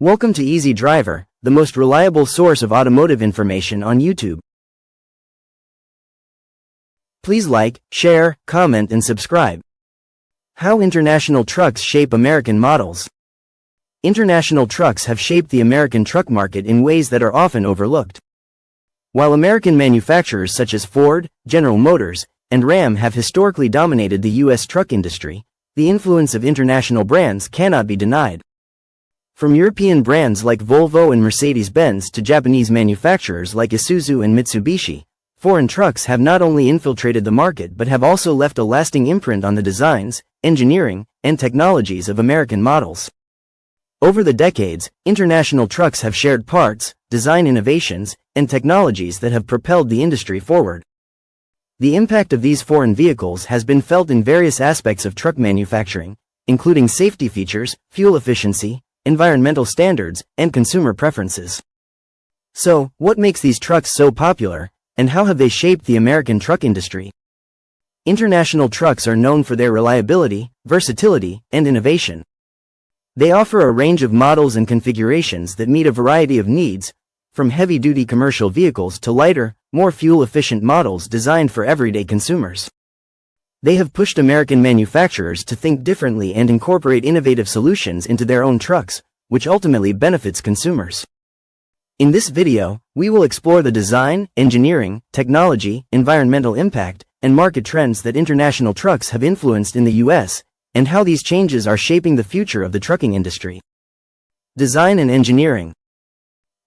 Welcome to Easy Driver, the most reliable source of automotive information on YouTube. Please like, share, comment and subscribe. How international trucks shape American models. International trucks have shaped the American truck market in ways that are often overlooked. While American manufacturers such as Ford, General Motors, and Ram have historically dominated the U.S. truck industry, the influence of international brands cannot be denied. From European brands like Volvo and Mercedes-Benz to Japanese manufacturers like Isuzu and Mitsubishi, foreign trucks have not only infiltrated the market but have also left a lasting imprint on the designs, engineering, and technologies of American models. Over the decades, international trucks have shared parts, design innovations, and technologies that have propelled the industry forward. The impact of these foreign vehicles has been felt in various aspects of truck manufacturing, including safety features, fuel efficiency, environmental standards, and consumer preferences. So, what makes these trucks so popular, and how have they shaped the American truck industry? International trucks are known for their reliability, versatility, and innovation. They offer a range of models and configurations that meet a variety of needs, from heavy-duty commercial vehicles to lighter, more fuel-efficient models designed for everyday consumers. They have pushed American manufacturers to think differently and incorporate innovative solutions into their own trucks, which ultimately benefits consumers. In this video, we will explore the design, engineering, technology, environmental impact, and market trends that international trucks have influenced in the U.S., and how these changes are shaping the future of the trucking industry. Design and engineering.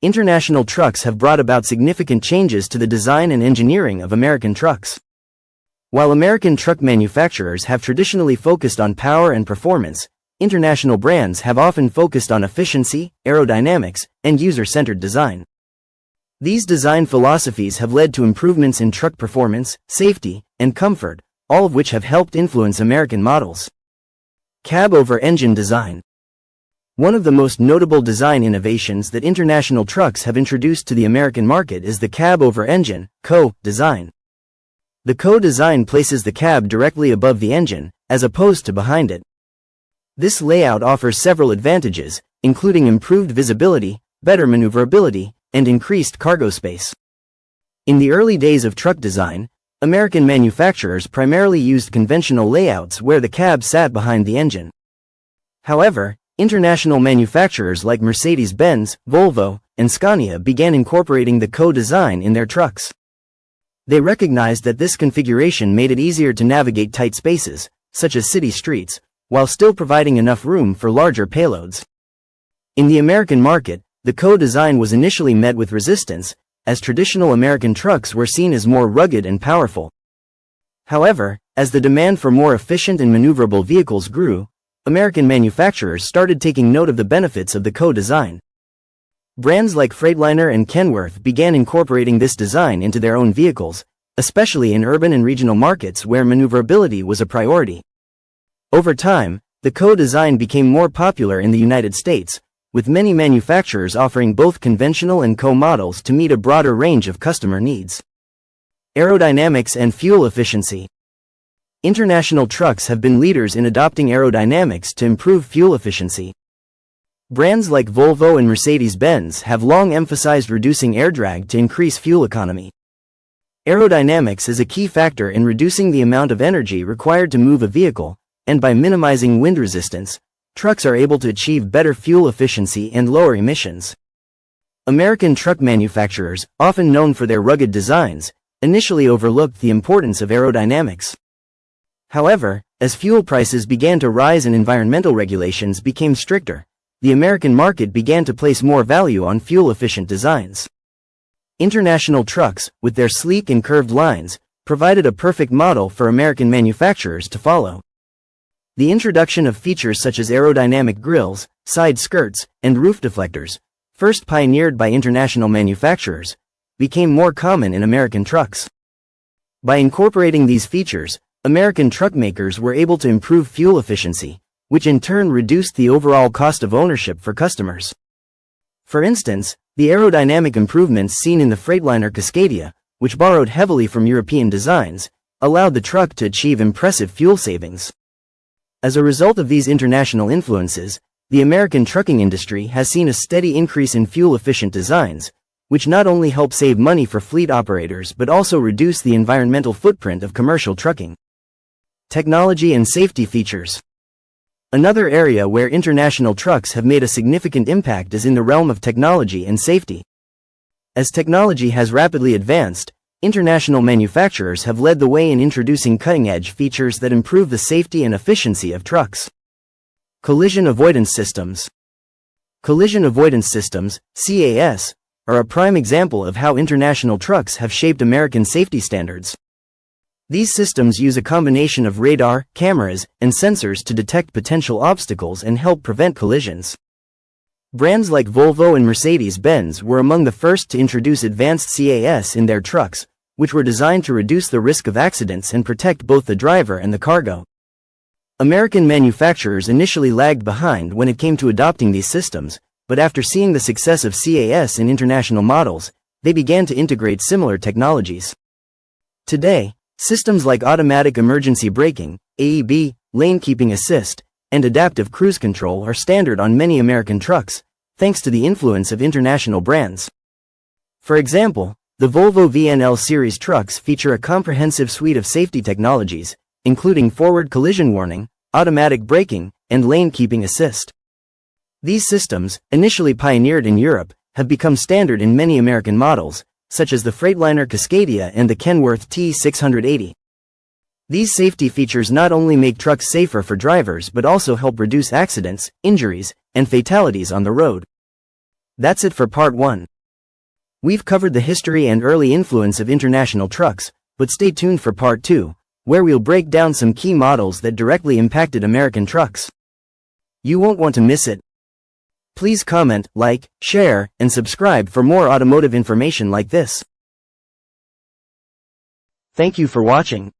International trucks have brought about significant changes to the design and engineering of American trucks. While American truck manufacturers have traditionally focused on power and performance, international brands have often focused on efficiency, aerodynamics, and user-centered design. These design philosophies have led to improvements in truck performance, safety, and comfort, all of which have helped influence American models. Cab-over-engine design. One of the most notable design innovations that international trucks have introduced to the American market is the cab-over-engine (CO) design. The CO design places the cab directly above the engine, as opposed to behind it. This layout offers several advantages, including improved visibility, better maneuverability, and increased cargo space. In the early days of truck design, American manufacturers primarily used conventional layouts where the cab sat behind the engine. However, international manufacturers like Mercedes-Benz, Volvo, and Scania began incorporating the CO design in their trucks. They recognized that this configuration made it easier to navigate tight spaces, such as city streets, while still providing enough room for larger payloads. In the American market, the CO design was initially met with resistance, as traditional American trucks were seen as more rugged and powerful. However, as the demand for more efficient and maneuverable vehicles grew, American manufacturers started taking note of the benefits of the CO design. Brands like Freightliner and Kenworth began incorporating this design into their own vehicles, especially in urban and regional markets where maneuverability was a priority. Over time, the CO design became more popular in the United States, with many manufacturers offering both conventional and CO models to meet a broader range of customer needs. Aerodynamics and fuel efficiency. International trucks have been leaders in adopting aerodynamics to improve fuel efficiency. Brands like Volvo and Mercedes-Benz have long emphasized reducing air drag to increase fuel economy. Aerodynamics is a key factor in reducing the amount of energy required to move a vehicle, and by minimizing wind resistance, trucks are able to achieve better fuel efficiency and lower emissions. American truck manufacturers, often known for their rugged designs, initially overlooked the importance of aerodynamics. However, as fuel prices began to rise and environmental regulations became stricter, the American market began to place more value on fuel-efficient designs. International trucks, with their sleek and curved lines, provided a perfect model for American manufacturers to follow. The introduction of features such as aerodynamic grills, side skirts, and roof deflectors, first pioneered by international manufacturers, became more common in American trucks. By incorporating these features, American truck makers were able to improve fuel efficiency, which in turn reduced the overall cost of ownership for customers. For instance, the aerodynamic improvements seen in the Freightliner Cascadia, which borrowed heavily from European designs, allowed the truck to achieve impressive fuel savings. As a result of these international influences, the the American trucking industry has seen a steady increase in fuel-efficient designs, which not only help save money for fleet operators but also reduce the environmental footprint of commercial trucking. Technology and safety features. Another area where international trucks have made a significant impact is in the realm of technology and safety. As technology has rapidly advanced, international manufacturers have led the way in introducing cutting-edge features that improve the safety and efficiency of trucks. Collision avoidance systems. Collision avoidance systems, CAS, are a prime example of how international trucks have shaped American safety standards. These systems use a combination of radar, cameras, and sensors to detect potential obstacles and help prevent collisions. Brands like Volvo and Mercedes-Benz were among the first to introduce advanced CAS in their trucks, which were designed to reduce the risk of accidents and protect both the driver and the cargo. American manufacturers initially lagged behind when it came to adopting these systems, but after seeing the success of CAS in international models, they began to integrate similar technologies. Today, systems like automatic emergency braking, AEB, lane keeping assist, and adaptive cruise control are standard on many American trucks, thanks to the influence of international brands. For example, the Volvo VNL series trucks feature a comprehensive suite of safety technologies, including forward collision warning, automatic braking, and lane keeping assist. These systems, initially pioneered in Europe, have become standard in many American models, such as the Freightliner Cascadia and the Kenworth T680. These safety features not only make trucks safer for drivers but also help reduce accidents, injuries, and fatalities on the road. That's it for Part 1. We've covered the history and early influence of international trucks, but stay tuned for Part 2, where we'll break down some key models that directly impacted American trucks. You won't want to miss it. Please comment, like, share, and subscribe for more automotive information like this. Thank you for watching.